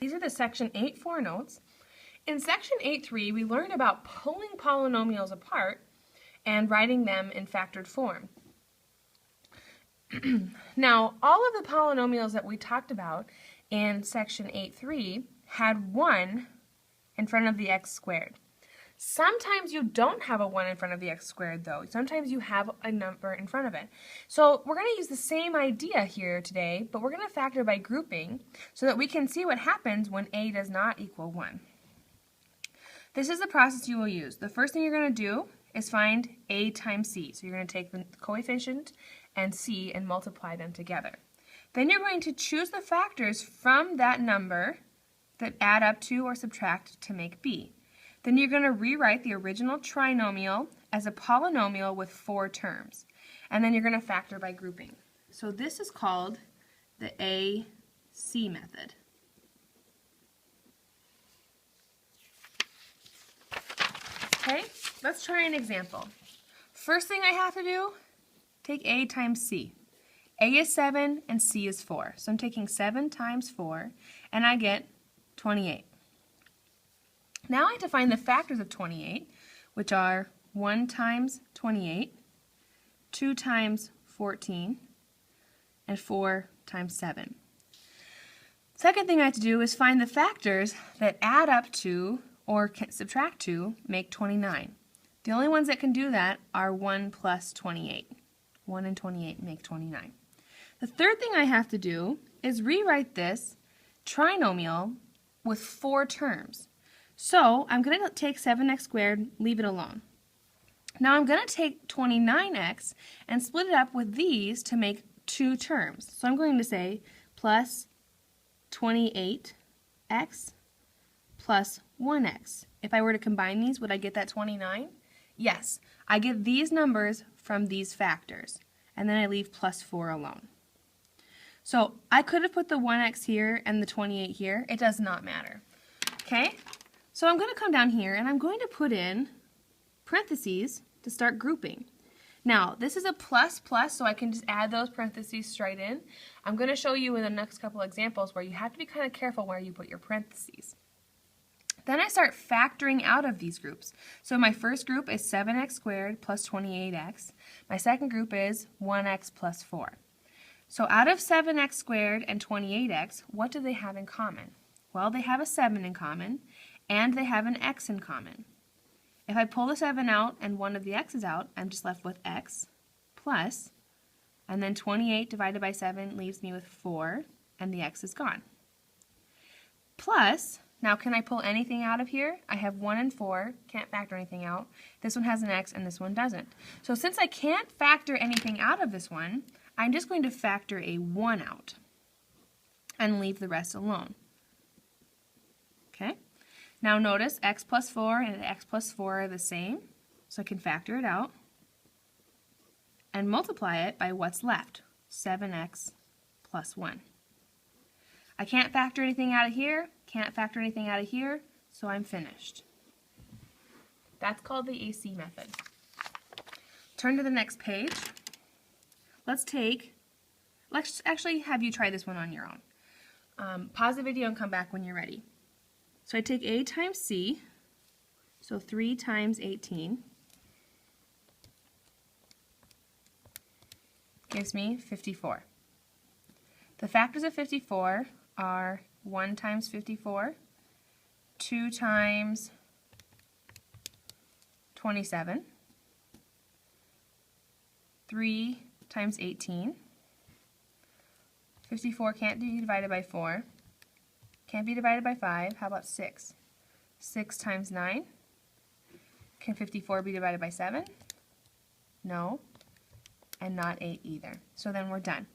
These are the Section 8.4 notes. In Section 8.3, we learned about pulling polynomials apart and writing them in factored form. Now, all of the polynomials that we talked about in Section 8.3 had 1 in front of the x squared. Sometimes you don't have a 1 in front of the x squared, though. Sometimes you have a number in front of it. So we're going to use the same idea here today, but we're going to factor by grouping so that we can see what happens when a does not equal 1. This is the process you will use. The first thing you're going to do is find a times c. So you're going to take the coefficient and c and multiply them together. Then you're going to choose the factors from that number that add up to or subtract to make b. Then you're going to rewrite the original trinomial as a polynomial with 4 terms. And then you're going to factor by grouping. So this is called the AC method. Okay, let's try an example. First thing I have to do, take a times c. A is 7 and c is 4. So I'm taking 7 times 4 and I get 28. Now I have to find the factors of 28, which are 1 times 28, 2 times 14, and 4 times 7. Second thing I have to do is find the factors that add up to or can subtract to make 29. The only ones that can do that are 1 plus 28. 1 and 28 make 29. The third thing I have to do is rewrite this trinomial with 4 terms. So I'm going to take 7x squared, leave it alone. Now I'm going to take 29x and split it up with these to make 2 terms. So I'm going to say plus 28x plus 1x. If I were to combine these, would I get that 29? Yes. I get these numbers from these factors, and then I leave plus 4 alone. So I could have put the 1x here and the 28 here. It does not matter. Okay? So I'm going to come down here and I'm going to put in parentheses to start grouping. Now, this is a plus plus, so I can just add those parentheses straight in. I'm going to show you in the next couple examples where you have to be kind of careful where you put your parentheses. Then I start factoring out of these groups. So my first group is 7x squared plus 28x. My second group is 1x plus 4. So out of 7x squared and 28x, what do they have in common? Well, they have a 7 in common, and they have an x in common. If I pull the 7 out and one of the x's out, I'm just left with x plus, and then 28 divided by 7 leaves me with 4, and the x is gone. Plus, now can I pull anything out of here? I have 1 and 4, can't factor anything out. This one has an x and this one doesn't. So since I can't factor anything out of this one, I'm just going to factor a 1 out and leave the rest alone. Okay? Now notice x plus 4 and x plus 4 are the same, so I can factor it out and multiply it by what's left, 7x plus 1. I can't factor anything out of here, can't factor anything out of here, so I'm finished. That's called the AC method. Turn to the next page. Let's actually have you try this one on your own. Pause the video and come back when you're ready. So I take a times c, so 3 times 18 gives me 54. The factors of 54 are 1 times 54, 2 times 27, 3 times 18. 54 can't be divided by 4. Can't be divided by 5. How about 6? 6 times 9. Can 54 be divided by 7? No. And not 8 either. So then we're done.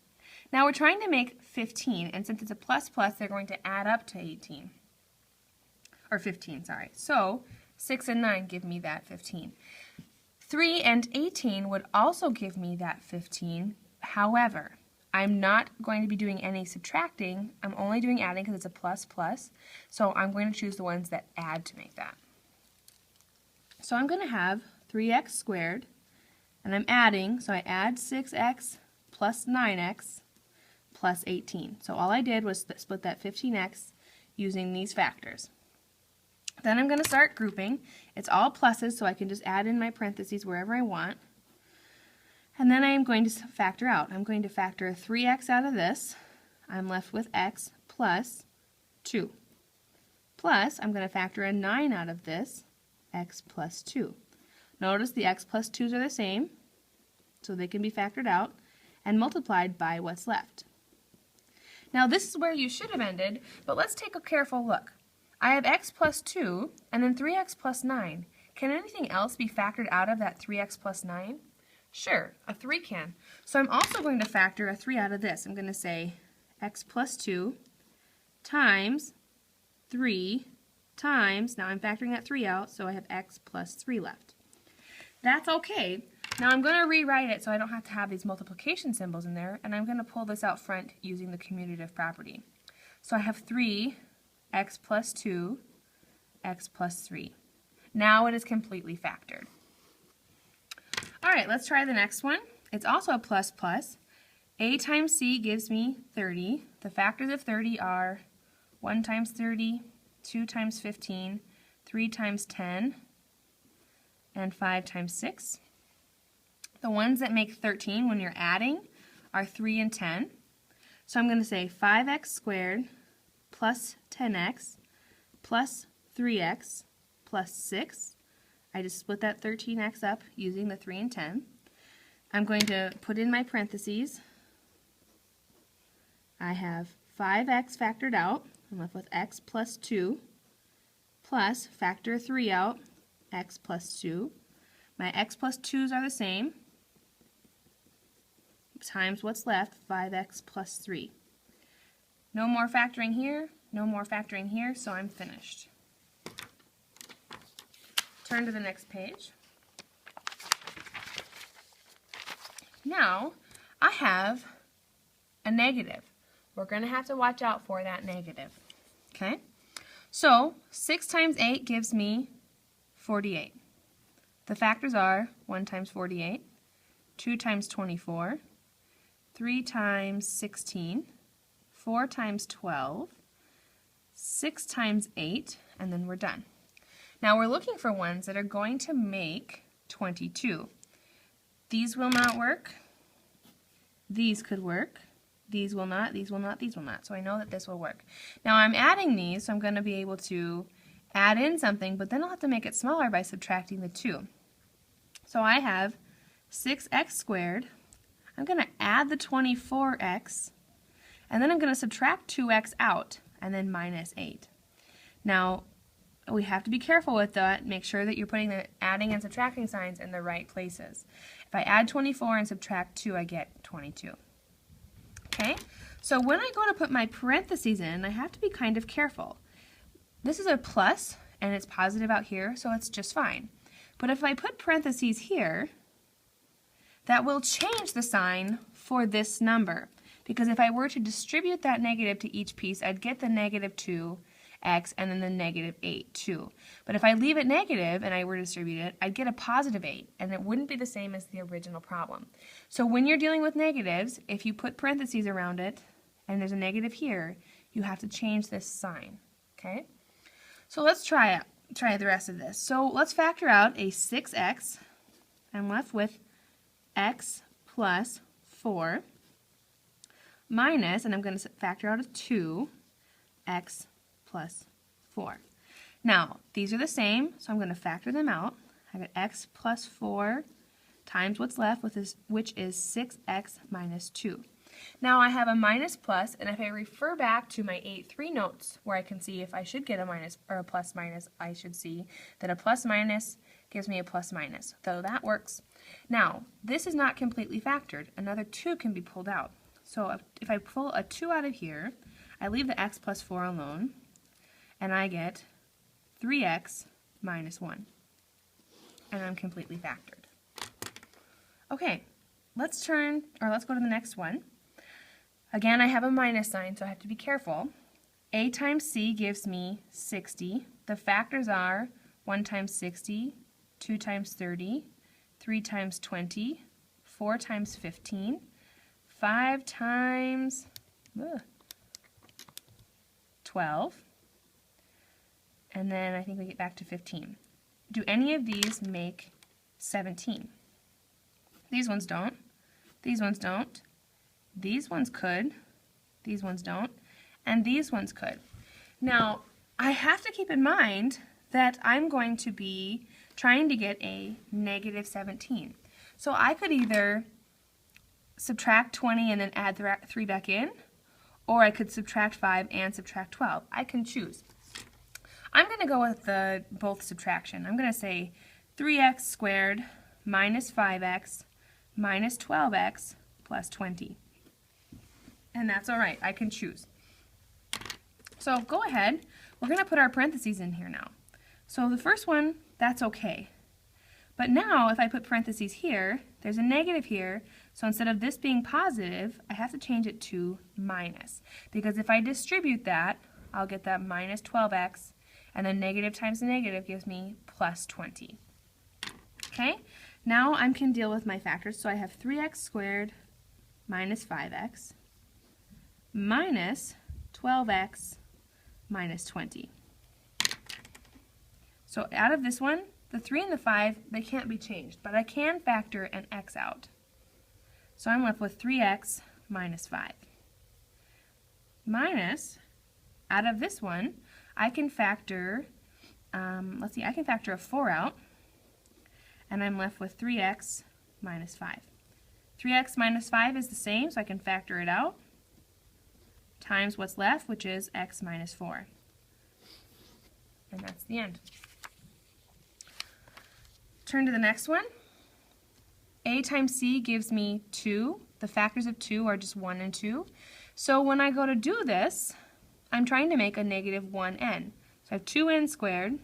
Now we're trying to make 15, and since it's a plus plus, they're going to add up to 18. Or 15, sorry. So 6 and 9 give me that 15. 3 and 18 would also give me that 15. However, I'm not going to be doing any subtracting. I'm only doing adding because it's a plus plus. So I'm going to choose the ones that add to make that. So I'm going to have 3x squared, and I'm adding, so I add 6x plus 9x plus 18. So all I did was split that 15x using these factors. Then I'm going to start grouping. It's all pluses, so I can just add in my parentheses wherever I want. And then I am going to factor out. I'm going to factor 3x out of this. I'm left with x plus 2. Plus, I'm going to factor a 9 out of this, x plus 2. Notice the x plus 2's are the same, so they can be factored out and multiplied by what's left. Now this is where you should have ended, but let's take a careful look. I have x plus 2 and then 3x plus 9. Can anything else be factored out of that 3x plus 9? Sure, a 3 can. So I'm also going to factor a 3 out of this. I'm going to say x plus 2 times 3 times, now I'm factoring that 3 out, so I have x plus 3 left. That's okay. Now I'm going to rewrite it so I don't have to have these multiplication symbols in there, and I'm going to pull this out front using the commutative property. So I have 3 x plus 2, x plus 3. Now it is completely factored. Alright, let's try the next one. It's also a plus plus. A times c gives me 30. The factors of 30 are 1 times 30, 2 times 15, 3 times 10, and 5 times 6. The ones that make 13 when you're adding are 3 and 10. So I'm going to say 5x squared plus 10x plus 3x plus 6. I just split that 13x up using the 3 and 10. I'm going to put in my parentheses. I have 5x factored out. I'm left with x plus 2 plus factor 3 out, x plus 2. My x plus 2's are the same, times what's left, 5x plus 3. No more factoring here, no more factoring here, so I'm finished. Turn to the next page. Now, I have a negative. We're going to have to watch out for that negative. Okay? So, 6 times 8 gives me 48. The factors are 1 times 48, 2 times 24, 3 times 16, 4 times 12, 6 times 8, and then we're done. Now we're looking for ones that are going to make 22. These will not work. These could work. These will not, these will not, these will not. So I know that this will work. Now I'm adding these, so I'm going to be able to add in something, but then I'll have to make it smaller by subtracting the 2. So I have 6x squared. I'm going to add the 24x, and then I'm going to subtract 2x out, and then minus 8. Now, we have to be careful with that. Make sure that you're putting the adding and subtracting signs in the right places. If I add 24 and subtract 2, I get 22. Okay? So when I go to put my parentheses in, I have to be kind of careful. This is a plus, and it's positive out here, so it's just fine. But if I put parentheses here, that will change the sign for this number. Because if I were to distribute that negative to each piece, I'd get the negative 2x and then the negative 8 too. But if I leave it negative and I were to distribute it, I'd get a positive 8, and it wouldn't be the same as the original problem. So when you're dealing with negatives, if you put parentheses around it and there's a negative here, you have to change this sign. Okay? So let's try the rest of this. So let's factor out a 6x. I'm left with x plus 4 minus, and I'm going to factor out a 2, x plus 4. Now, these are the same, so I'm going to factor them out. I got x plus 4 times what's left, which is 6x minus 2. Now I have a minus plus, and if I refer back to my 8-3 notes, where I can see if I should get a minus or a plus minus, I should see that a plus minus gives me a plus minus, so that works. Now, this is not completely factored. Another 2 can be pulled out. So if I pull a 2 out of here, I leave the x plus 4 alone, and I get 3x minus 1. And I'm completely factored. Okay, let's go to the next one. Again, I have a minus sign, so I have to be careful. A times c gives me 60. The factors are 1 times 60, 2 times 30, 3 times 20, 4 times 15, 5 times 12, and then I think we get back to 15. Do any of these make 17? These ones don't. These ones don't. These ones could. These ones don't. And these ones could. Now, I have to keep in mind that I'm going to be trying to get a negative 17. So I could either subtract 20 and then add 3 back in, or I could subtract 5 and subtract 12. I can choose. I'm going to go with the both subtraction. I'm going to say 3x squared minus 5x minus 12x plus 20. And that's all right. I can choose. So go ahead. We're going to put our parentheses in here now. So the first one, that's okay. But now if I put parentheses here, there's a negative here. So instead of this being positive, I have to change it to minus. Because if I distribute that, I'll get that minus 12x, and then negative times the negative gives me plus 20. Okay? Now I can deal with my factors. So I have 3x squared minus 5x minus 12x minus 20. So out of this one, the 3 and the 5, they can't be changed, but I can factor an x out. So I'm left with 3x minus 5. Minus, out of this one, I can factor, I can factor a 4 out, and I'm left with 3x minus 5. 3x minus 5 is the same, so I can factor it out, times what's left, which is x minus 4. And that's the end. Turn to the next one. A times c gives me 2. The factors of 2 are just 1 and 2. So when I go to do this, I'm trying to make a negative 1n. So I have 2n squared.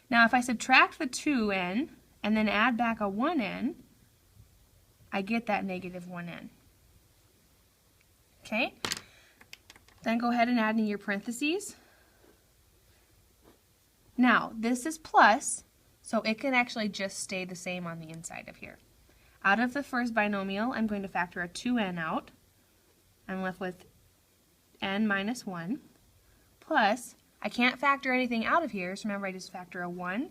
Now if I subtract the 2n and then add back a 1n, I get that negative 1n. Okay? Then go ahead and add in your parentheses. Now, this is plus, so it can actually just stay the same on the inside of here. Out of the first binomial, I'm going to factor a 2n out. I'm left with n minus 1, plus, I can't factor anything out of here, so remember I just factor a 1, and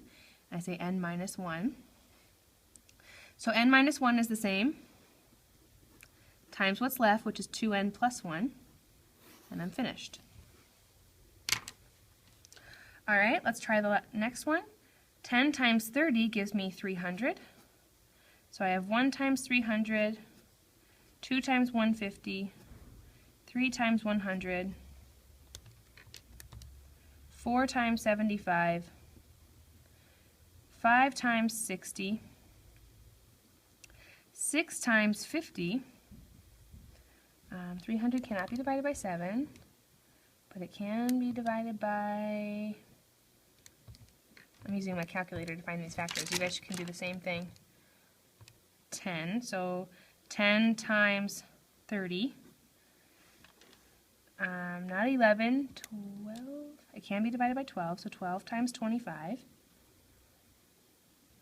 I say n minus 1. So n minus 1 is the same, times what's left, which is 2n plus 1, and I'm finished. Alright, let's try the next one. 10 times 30 gives me 300. So I have 1 times 300, 2 times 150, 3 times 100, 4 times 75, 5 times 60, 6 times 50. 300 cannot be divided by 7, but it can be divided by, I'm using my calculator to find these factors. You guys can do the same thing. 10, so 10 times 30, not 11, 12, it can be divided by 12, so 12 times 25.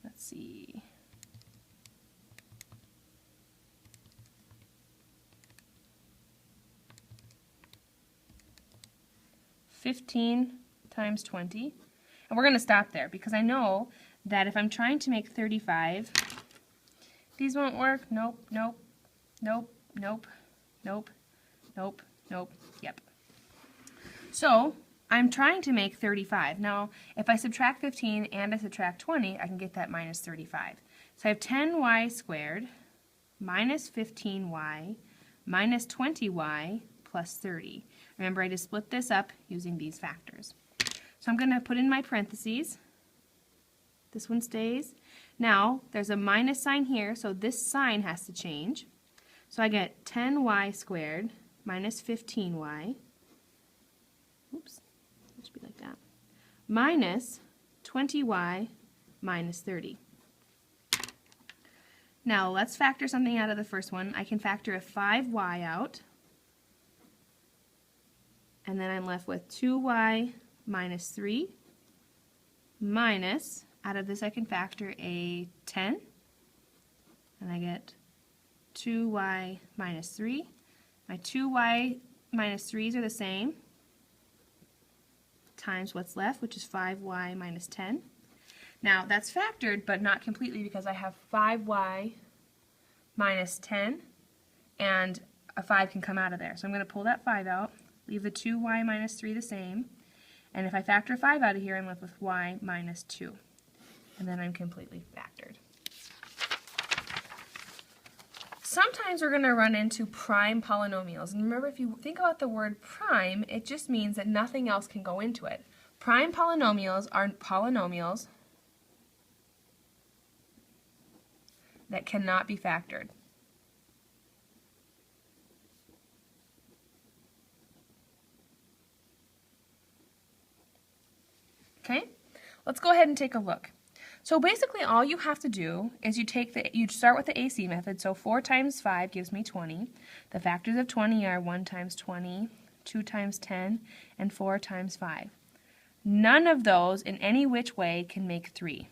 Let's see. $15 times 20. And we're going to stop there because I know that if I'm trying to make 35, these won't work. Nope, nope, nope, nope, nope, nope, nope, yep. So I'm trying to make 35. Now, if I subtract 15 and I subtract 20, I can get that minus 35. So I have 10y squared minus 15y minus 20y plus 30. Remember, I just split this up using these factors. So I'm going to put in my parentheses. This one stays. Now, there's a minus sign here, so this sign has to change. So I get 10y squared minus 15y. Oops, it should be like that. Minus 20y minus 30. Now, let's factor something out of the first one. I can factor a 5y out. And then I'm left with 2y minus 3 minus, out of this I can factor a 10, and I get 2y minus 3. My 2y minus 3's are the same, times what's left, which is 5y minus 10. Now, that's factored, but not completely because I have 5y minus 10, and a 5 can come out of there. So I'm going to pull that 5 out, leave the 2y minus 3 the same, and if I factor 5 out of here, I'm left with y minus 2. And then I'm completely factored. Sometimes we're going to run into prime polynomials. And remember, if you think about the word prime, it just means that nothing else can go into it. Prime polynomials are polynomials that cannot be factored. Okay, let's go ahead and take a look. So basically all you have to do is you start with the AC method. So 4 times 5 gives me 20. The factors of 20 are 1 times 20, 2 times 10, and 4 times 5. None of those in any which way can make 3.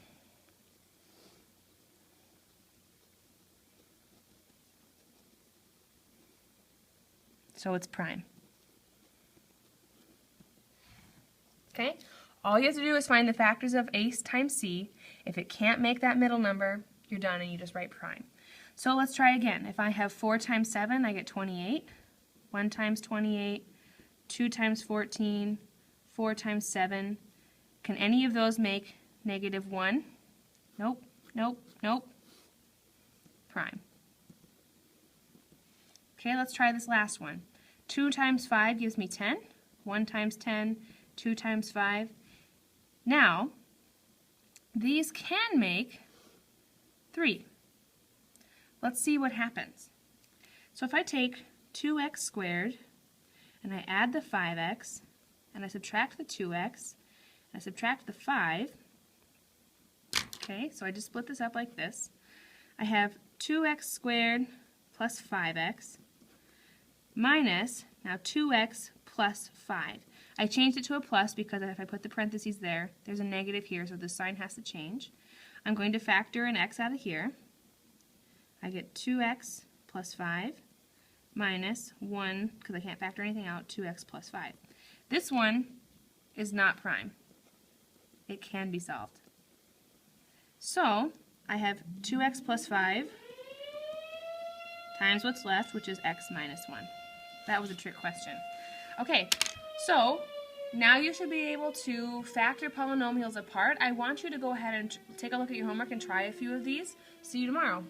So it's prime. Okay? All you have to do is find the factors of A times C. If it can't make that middle number, you're done and you just write prime. So let's try again. If I have 4 times 7, I get 28. 1 times 28, 2 times 14, 4 times 7. Can any of those make negative 1? Nope, nope, nope. Prime. Okay, let's try this last one. 2 times 5 gives me 10. 1 times 10, 2 times 5. Now, these can make 3. Let's see what happens. So if I take 2x squared, and I add the 5x, and I subtract the 2x, and I subtract the 5, okay, so I just split this up like this. I have 2x squared plus 5x minus, now 2x plus 5. I changed it to a plus because if I put the parentheses there, there's a negative here, so the sign has to change. I'm going to factor an x out of here. I get 2x plus 5 minus 1, because I can't factor anything out, 2x plus 5. This one is not prime. It can be solved. So I have 2x plus 5 times what's left, which is x minus 1. That was a trick question. Okay, so now you should be able to factor polynomials apart. I want you to go ahead and take a look at your homework and try a few of these. See you tomorrow.